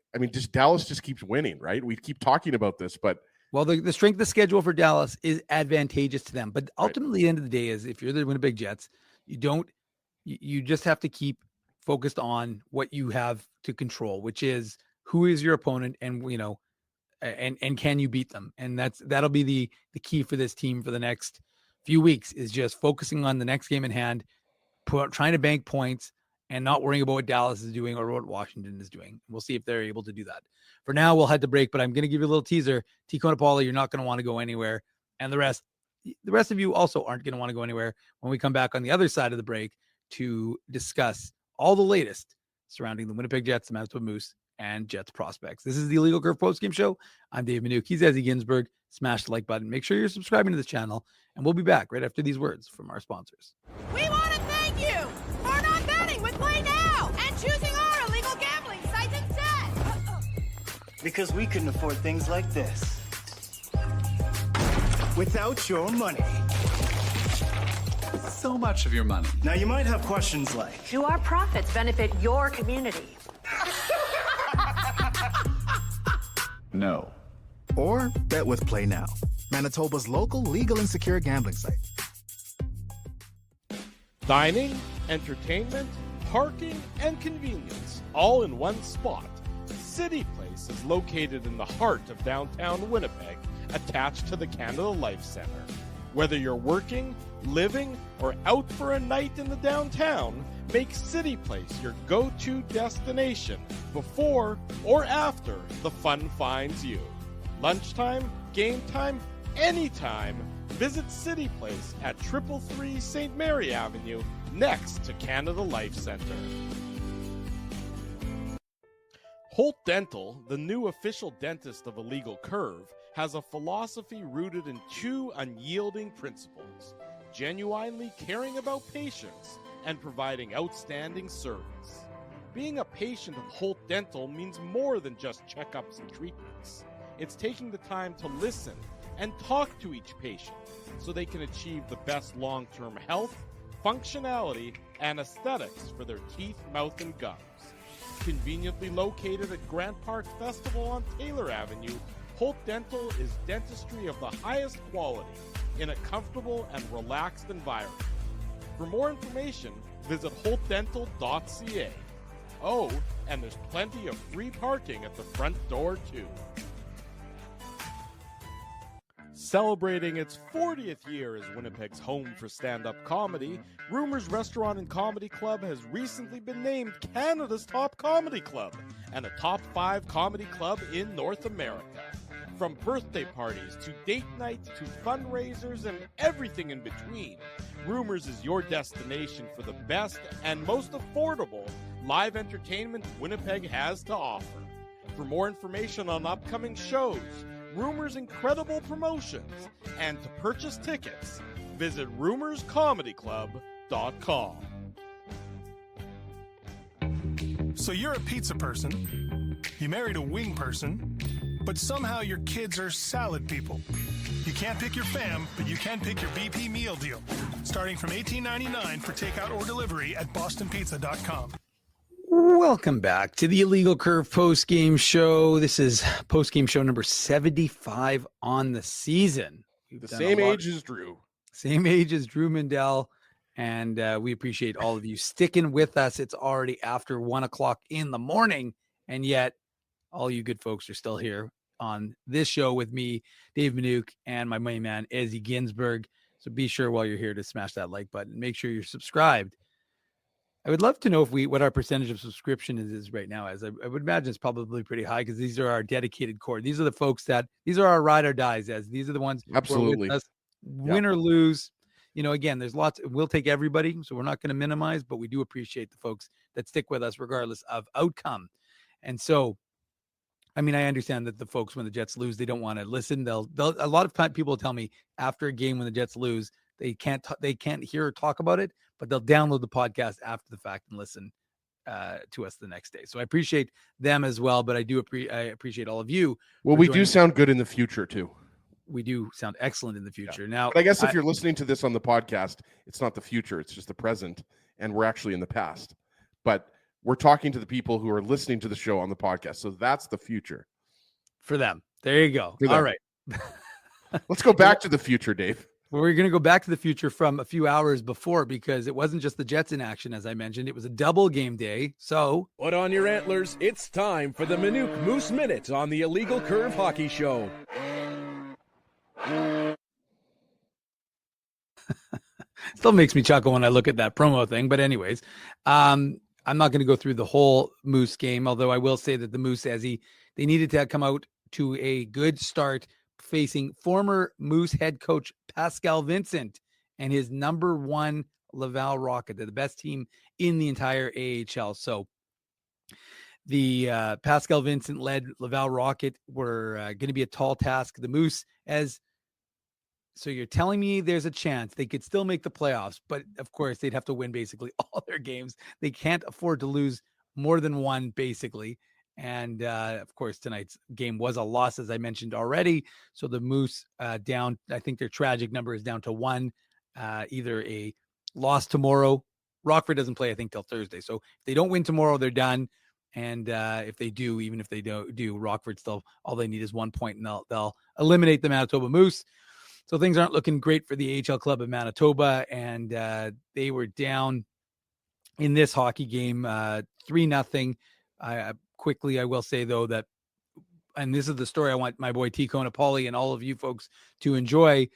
Dallas just keeps winning, right? We keep talking about this, but. Well, the strength of schedule for Dallas is advantageous to them. But ultimately, the end of the day is if you're the Winnipeg Jets, you just have to keep focused on what you have to control, which is who is your opponent and, and can you beat them? And that'll be the key for this team for the next few weeks, is just focusing on the next game in hand, trying to bank points and not worrying about what Dallas is doing or what Washington is doing. We'll see if they're able to do that. For now, we'll head to break, but I'm going to give you a little teaser. Tico Napoli, you're not going to want to go anywhere. And the rest of you also aren't going to want to go anywhere when we come back on the other side of the break to discuss all the latest surrounding the Winnipeg Jets, the Manitoba Moose, and Jets prospects. This is the Illegal Curve postgame show. I'm Dave Minuk. He's Ezzy Ginsburg. Smash the like button. Make sure you're subscribing to this channel, and we'll be back right after these words from our sponsors. We want to thank you for not betting with Play Now and choosing our illegal gambling site instead. Because we couldn't afford things like this without your money. So much of your money. Now you might have questions like, do our profits benefit your community? No. Or bet with Play Now, Manitoba's local legal and secure gambling site. Dining, entertainment, parking, and convenience, all in one spot. City Place is located in the heart of downtown Winnipeg, attached to the Canada Life Centre. Whether you're working, living, or out for a night in the downtown, make City Place your go-to destination before or after the fun finds you. Lunchtime, game time, anytime, visit City Place at 333 St. Mary Avenue, next to Canada Life Centre. Holt Dental, the new official dentist of Illegal Curve, has a philosophy rooted in 2 unyielding principles: genuinely caring about patients and providing outstanding service. Being a patient of Holt Dental means more than just checkups and treatments. It's taking the time to listen and talk to each patient so they can achieve the best long-term health, functionality, and aesthetics for their teeth, mouth, and gums. Conveniently located at Grant Park Festival on Taylor Avenue, Holt Dental is dentistry of the highest quality in a comfortable and relaxed environment. For more information, visit holtdental.ca. Oh, and there's plenty of free parking at the front door, too. Celebrating its 40th year as Winnipeg's home for stand-up comedy, Rumors Restaurant and Comedy Club has recently been named Canada's top comedy club and a top 5 comedy club in North America. From birthday parties to date nights to fundraisers and everything in between, Rumors is your destination for the best and most affordable live entertainment Winnipeg has to offer. For more information on upcoming shows, Rumors' incredible promotions, and to purchase tickets, visit rumorscomedyclub.com. So you're a pizza person, you married a wing person, but somehow your kids are salad people. You can't pick your fam, but you can pick your BP meal deal, starting from $18.99 for takeout or delivery at bostonpizza.com. Welcome back to the Illegal Curve post-game show. This is post-game show number 75 on the season. The same age as Drew. Same age as Drew Mindell. And we appreciate all of you sticking with us. It's already after 1 o'clock in the morning. And yet all you good folks are still here on this show with me, Dave Minuk, and my main man, Ezzy Ginsburg. So be sure while you're here to smash that like button. Make sure you're subscribed. I would love to know what our percentage of subscription is right now. As I would imagine it's probably pretty high because these are our dedicated core. These are the folks these are our ride or dies. As these are the ones absolutely with us, win or lose. Again, there's lots. We'll take everybody, so we're not going to minimize, but we do appreciate the folks that stick with us regardless of outcome. And so, I understand that the folks when the Jets lose, they don't want to listen. They'll a lot of time people tell me after a game when the Jets lose, they can't hear or talk about it, but they'll download the podcast after the fact and listen to us the next day. So I appreciate them as well, but I appreciate all of you. Well, we do sound good in the future too. We do sound excellent in the future. Yeah. Now, but I guess if you're listening to this on the podcast, it's not the future, it's just the present, and we're actually in the past. But we're talking to the people who are listening to the show on the podcast. So that's the future. For them. There you go. All right. Let's go back to the future, Dave. We're going to go back to the future from a few hours before because it wasn't just the Jets in action, as I mentioned. It was a double game day. So put on your antlers. It's time for the Minuk Moose Minute on the Illegal Curve Hockey Show. Still makes me chuckle when I look at that promo thing. But anyways, I'm not going to go through the whole Moose game, although I will say that the Moose, they needed to come out to a good start facing former Moose head coach Pascal Vincent and his number one Laval Rocket. They're the best team in the entire AHL. So the Pascal Vincent led Laval Rocket were going to be a tall task. The Moose, so you're telling me there's a chance they could still make the playoffs, but of course they'd have to win basically all their games. They can't afford to lose more than one, basically. And of course, tonight's game was a loss, as I mentioned already. So the Moose down, I think their tragic number is down to one, either a loss tomorrow. Rockford doesn't play, I think, till Thursday. So if they don't win tomorrow, they're done. And if they do, even if they do, Rockford still, all they need is 1 point and they'll eliminate the Manitoba Moose. So things aren't looking great for the AHL club of Manitoba. And they were down in this hockey game 3-0. Quickly, I will say, though, that, and this is the story I want my boy T. Conapoli and all of you folks to enjoy.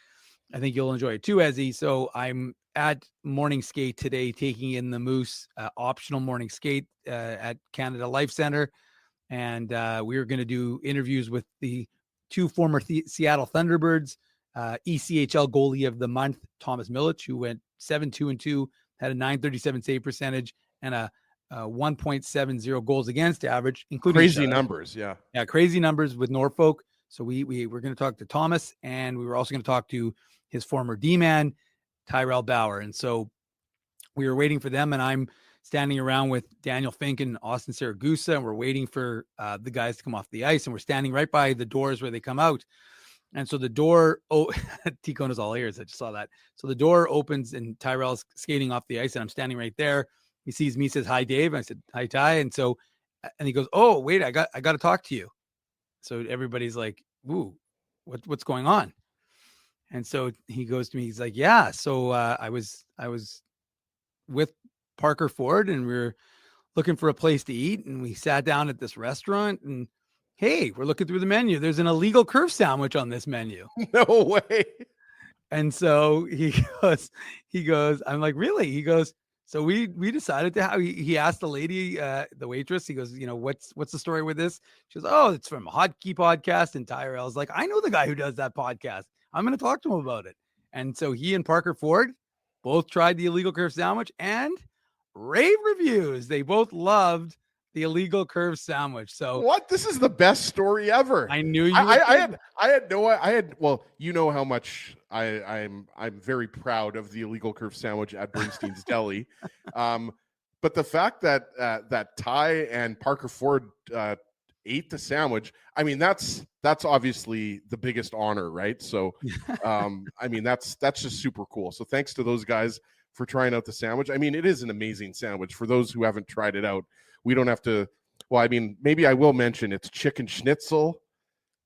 I think you'll enjoy it too, Ezzy. So I'm at morning skate today, taking in the Moose optional morning skate at Canada Life Center. And we were going to do interviews with the two former Seattle Thunderbirds, ECHL goalie of the month, Thomas Milic, who went 7-2-2, had a .937 save percentage and a 1.70 goals against average, including crazy numbers. Yeah, crazy numbers with Norfolk. So we were going to talk to Thomas, and we were also going to talk to his former D-man, Tyrell Bauer. And so we were waiting for them, and I'm standing around with Daniel Fink and Austin Saragusa, and we're waiting for the guys to come off the ice, and we're standing right by the doors where they come out. And so the door, Ticona's all ears. I just saw that. So the door opens, and Tyrell's skating off the ice, and I'm standing right there. He sees me, says, "Hi, Dave." I said, "Hi, Ty." And he goes, "Oh, wait, I got to talk to you." So everybody's like, "Ooh, what's going on?" And so he goes to me, he's like, "Yeah. So I was with Parker Ford, and we were looking for a place to eat, and we sat down at this restaurant, and hey, we're looking through the menu. There's an illegal curve sandwich on this menu." No way. And so he goes, I'm like, "Really?" He goes, "So we decided to have," he asked the lady, the waitress, he goes, "What's the story with this?" She goes, "Oh, it's from a hockey podcast." And Tyrell's like, "I know the guy who does that podcast. I'm going to talk to him about it." And so he and Parker Ford both tried the illegal curve sandwich and rave reviews. They both loved the illegal curve sandwich. So what? This is the best story ever. I knew you. Well, you know how much I'm very proud of the illegal curve sandwich at Bernstein's Deli. But the fact that Ty and Parker Ford ate the sandwich, I mean, that's obviously the biggest honor, right? So, I mean, that's just super cool. So thanks to those guys for trying out the sandwich. I mean, it is an amazing sandwich. For those who haven't tried it out, we don't have to. Well, I mean, maybe I will mention it's chicken schnitzel.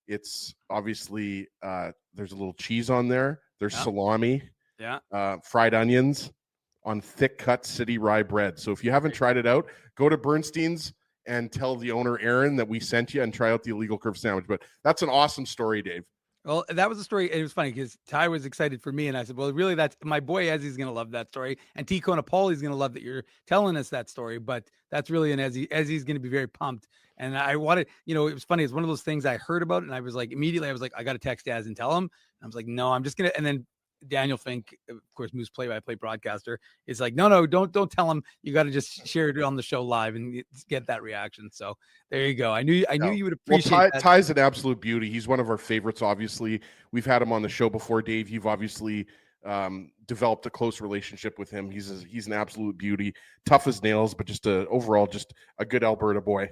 It's obviously there's a little cheese on there. There's salami, fried onions on thick cut city rye bread. So if you haven't tried it out, go to Bernstein's and tell the owner Aaron that we sent you and try out the Illegal Curve sandwich. But that's an awesome story, Dave. Well, that was a story. It was funny because Ty was excited for me, and I said, "Well, really, that's my boy Ezzy's going to love that story, and T. Kona Pauly's going to love that you're telling us that story." But that's really an Ezzy. Ezzy's going to be very pumped, and I wanted, it was funny. It's one of those things I heard about, and I was like, immediately, I was like, I got to text Az and tell him. And I was like, no, I'm just gonna. And then Daniel Fink, of course, Moose play-by-play broadcaster, is like, no, don't tell him. You got to just share it on the show live and get that reaction. So there you go. I knew you would appreciate that. Ty's an absolute beauty. He's one of our favorites. Obviously, we've had him on the show before. Dave, you've obviously developed a close relationship with him. He's an absolute beauty, tough as nails, but just overall just a good Alberta boy.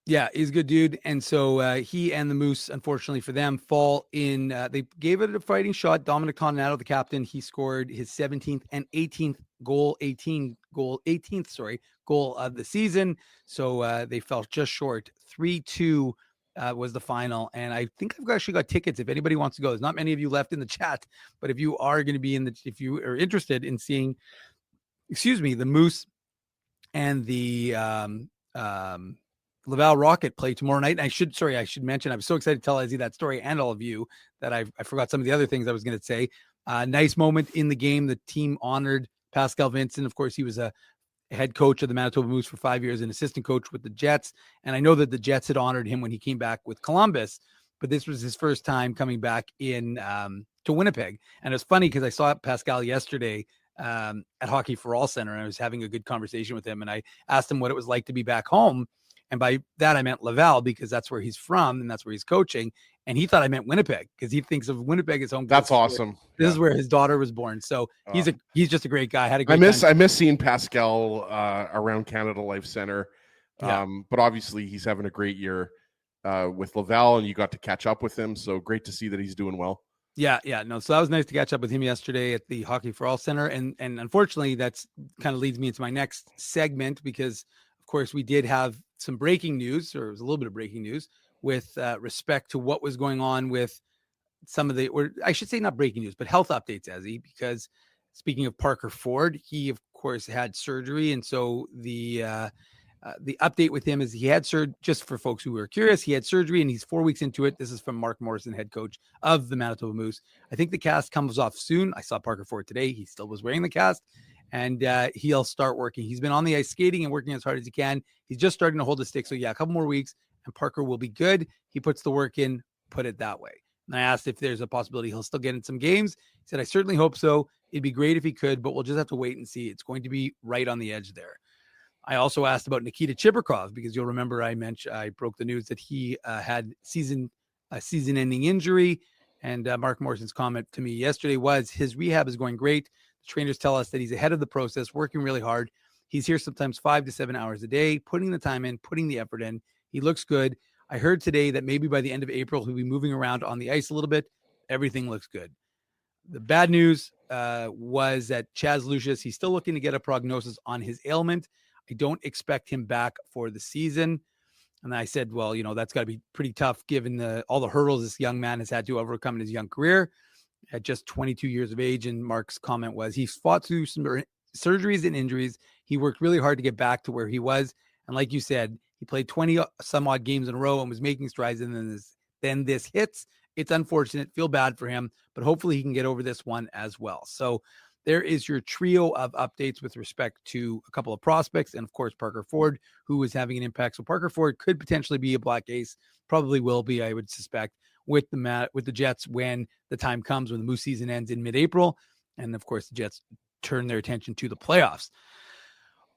Yeah, he's a good dude. And so he and the Moose, unfortunately for them, fall in. They gave it a fighting shot. Dominic Continental, the captain, he scored his 17th and 18th goal of the season. So they fell just short. 3-2 was the final. And I think I've actually got tickets if anybody wants to go. There's not many of you left in the chat, but if you are going to be if you are interested in seeing, the Moose and the Laval Rocket play tomorrow night. And I should mention, I was so excited to tell Izzy that story and all of you that I forgot some of the other things I was going to say. Nice moment in the game. The team honored Pascal Vincent. Of course, he was a head coach of the Manitoba Moose for 5 years, an assistant coach with the Jets. And I know that the Jets had honored him when he came back with Columbus, but this was his first time coming back in to Winnipeg. And it's funny because I saw Pascal yesterday at Hockey for All Center, and I was having a good conversation with him. And I asked him what it was like to be back home. And by that, I meant Laval because that's where he's from and that's where he's coaching. And he thought I meant Winnipeg because he thinks of Winnipeg as home. That's awesome. This is where his daughter was born. So he's just a great guy. Had a great time. I miss seeing Pascal around Canada Life Center. But obviously he's having a great year with Laval, and you got to catch up with him. So great to see that he's doing well. Yeah. No, so that was nice to catch up with him yesterday at the Hockey for All Center. And unfortunately, that's kind of leads me into my next segment because, of course, we did have some breaking news, or it was a little bit of breaking news with respect to what was going on with some of or I should say not breaking news, but health updates, Ezzy, because speaking of Parker Ford, he, of course, had surgery. And so the update with him is he had surgery, just for folks who are curious, he had surgery and he's 4 weeks into it. This is from Mark Morrison, head coach of the Manitoba Moose. I think the cast comes off soon. I saw Parker Ford today. He still was wearing the cast. And he'll start working. He's been on the ice skating and working as hard as he can. He's just starting to hold the stick. So, a couple more weeks and Parker will be good. He puts the work in, put it that way. And I asked if there's a possibility he'll still get in some games. He said, I certainly hope so. It'd be great if he could, but we'll just have to wait and see. It's going to be right on the edge there. I also asked about Nikita Chibrikov because you'll remember I broke the news that he had a season-ending injury. And Mark Morrison's comment to me yesterday was his rehab is going great. Trainers tell us that he's ahead of the process, working really hard. He's here sometimes 5 to 7 hours a day, putting the time in, putting the effort in. He looks good. I heard today that maybe by the end of April, he'll be moving around on the ice a little bit. Everything looks good. The bad news was that Chaz Lucius, he's still looking to get a prognosis on his ailment. I don't expect him back for the season. And I said, well, that's got to be pretty tough given all the hurdles this young man has had to overcome in his young career. At just 22 years of age. And Mark's comment was he fought through some surgeries and injuries. He worked really hard to get back to where he was. And like you said, he played 20 some odd games in a row and was making strides. And then this hits. It's unfortunate. Feel bad for him, but hopefully he can get over this one as well. So there is your trio of updates with respect to a couple of prospects. And of course, Parker Ford, who is having an impact. So Parker Ford could potentially be a black ace, probably will be, I would suspect, with the Jets when the time comes, when the Moose season ends in mid-April. And of course, the Jets turn their attention to the playoffs.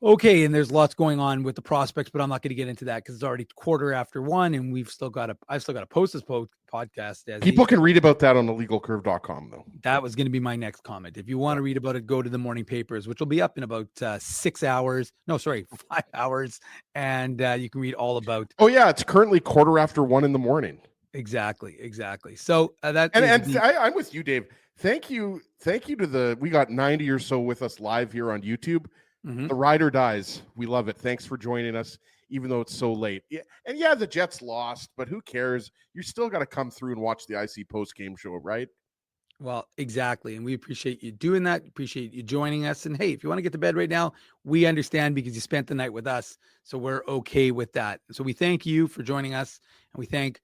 Okay, and there's lots going on with the prospects, but I'm not going to get into that because it's already 1:15, and I've still got to post this podcast. People can read about that on illegalcurve.com, though. That was going to be my next comment. If you want to read about it, go to the morning papers, which will be up in about 6 hours. No, sorry, 5 hours, and you can read all about. Oh yeah, it's currently 1:15 in the morning. Exactly. So that I'm with you, Dave. Thank you to we got 90 or so with us live here on YouTube. Mm-hmm. The Ride or Dies. We love it. Thanks for joining us even though it's so late. Yeah, and yeah, the Jets lost, but who cares? You still got to come through and watch the IC post-game show, right? Well, exactly. And we appreciate you doing that. Appreciate you joining us. And hey, if you want to get to bed right now, we understand because you spent the night with us. So we're okay with that. So we thank you for joining us. And we thank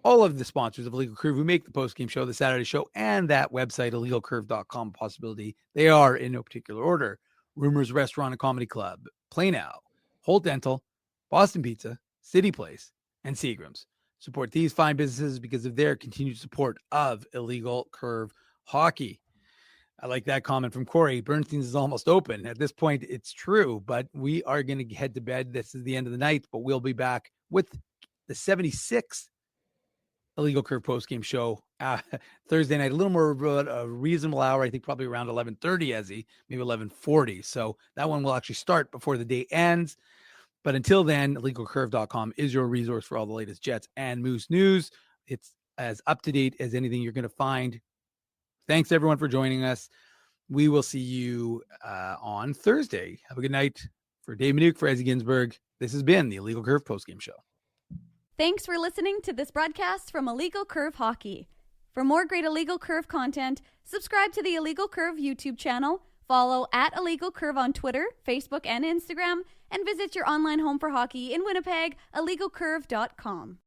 all of the sponsors of Illegal Curve who make the post-game show, the Saturday show, and that website, illegalcurve.com possibility. They are in no particular order: Rumors Restaurant and Comedy Club, Play Now, Holt Dental, Boston Pizza, City Place, and Seagram's. Support these fine businesses because of their continued support of Illegal Curve Hockey. I like that comment from Corey. Bernstein's is almost open. At this point, it's true, but we are going to head to bed. This is the end of the night, but we'll be back with the 76th Illegal Curve post-game show Thursday night, a little more a reasonable hour. I think probably around 11:30, Ezzy, maybe 11:40. So that one will actually start before the day ends. But until then, illegalcurve.com is your resource for all the latest Jets and Moose news. It's as up-to-date as anything you're going to find. Thanks, everyone, for joining us. We will see you on Thursday. Have a good night. For Dave Minuk, for Ezzy Ginsburg, this has been the Illegal Curve postgame show. Thanks for listening to this broadcast from Illegal Curve Hockey. For more great Illegal Curve content, subscribe to the Illegal Curve YouTube channel, follow @Illegal Curve on Twitter, Facebook, and Instagram, and visit your online home for hockey in Winnipeg, illegalcurve.com.